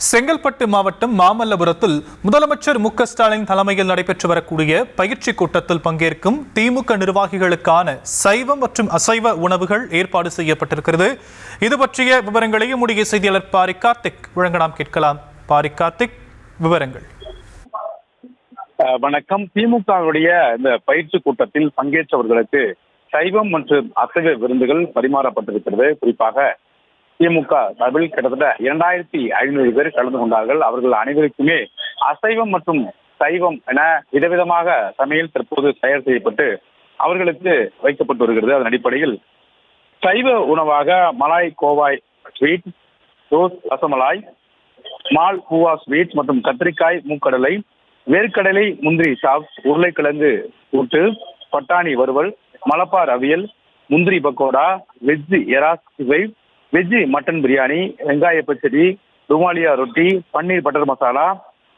செங்கல்பட்டு மாவட்டம் மாமல்லபுரத்தில் முதலமைச்சர் மு.க.ஸ்டாலின் தலைமையில் நடைபெற்று வரக்கூடிய பயிற்சி கூட்டத்தில் பங்கேற்கும் திமுக நிர்வாகிகளுக்கான சைவ மற்றும் அசைவ உணவுகள் ஏற்பாடு செய்யப்பட்டிருக்கிறது. இது பற்றிய விவரங்களை நம்முடைய செய்தியாளர் பாரி கார்த்திக் வழங்க நாம் கேட்கலாம். பாரி கார்த்திக், விவரங்கள். வணக்கம். திமுகவுடைய இந்த பயிற்சி கூட்டத்தில் பங்கேற்றவர்களுக்கு சைவம் மற்றும் அசைவ விருந்துகள் பரிமாறப்பட்டிருக்கிறது. குறிப்பாக திமுக சார்பில் கிட்டத்தட்ட 2500 பேர் கலந்து கொண்டார்கள். அவர்கள் அனைவருக்குமே அசைவம் மற்றும் சைவம் என விதவிதமாக சமையல் தற்போது தயார் செய்யப்பட்டு அவர்களுக்கு வைக்கப்பட்டு வருகிறது. அதன் அடிப்படையில் சைவ உணவாக malai khoya sweet, rose rasmalai, malpua sweet மற்றும் கத்திரிக்காய் மூக்கடலை, வேர்க்கடலை முந்திரி சாப், உருளைக்கிழங்கு கூட்டு, பட்டாணி வறுவல், மலப்பார் அவியல், முந்திரி பக்கோடா, வெஜ் எறா சிவை, வெஜ் மட்டன் பிரியாணி, வெங்காய பச்சடி, rumali roti, paneer butter masala,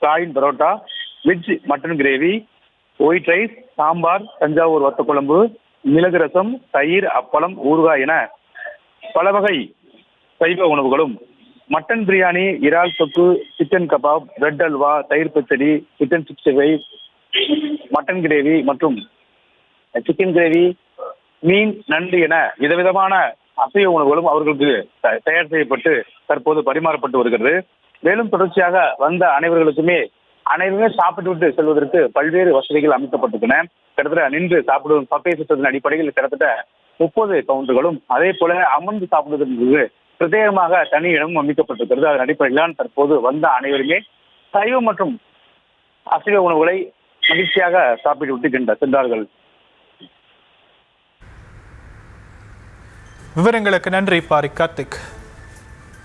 coin parotta, veg mutton gravy, white rice, sambar, Thanjavur வத்த குழம்பு, மிளகு ரசம், தயிர், அப்பளம், ஊறுகாய் என பல வகை சைவ உணவுகளும், மட்டன் பிரியாணி, இறால் தொக்கு, சிக்கன் கபாப், பிரெட் அல்வா, தயிர் பச்சடி, சிக்கன் 65, மட்டன் கிரேவி மற்றும் சிக்கன் கிரேவி, மீன், நண்டு என விதவிதமான அசைவ உணவுகளும் அவர்களுக்கு தயார் செய்யப்பட்டு தற்போது பரிமாறப்பட்டு வருகிறது. மேலும் தொடர்ச்சியாக வந்த அனைவருமே சாப்பிட்டு விட்டு செல்வதற்கு பல்வேறு வசதிகள் அமைக்கப்பட்டிருக்கின்றன. கிட்டத்தட்ட நின்று சாப்பிடுவது பப்பை திட்டத்தின் அடிப்படையில் கிட்டத்தட்ட 30 கவுண்டர்களும், அதே போல அமர்ந்து சாப்பிடுவதற்கு பிரத்யேகமாக தனி இடமும் அமைக்கப்பட்டிருக்கிறது. அதன் அடிப்படையில் தான் தற்போது வந்த அனைவருமே சைவ மற்றும் அசைவ உணவுகளை மகிழ்ச்சியாக சாப்பிட்டு விட்டு சென்றார்கள். விவரங்களுக்கு நன்றி பாரி கார்த்திக்.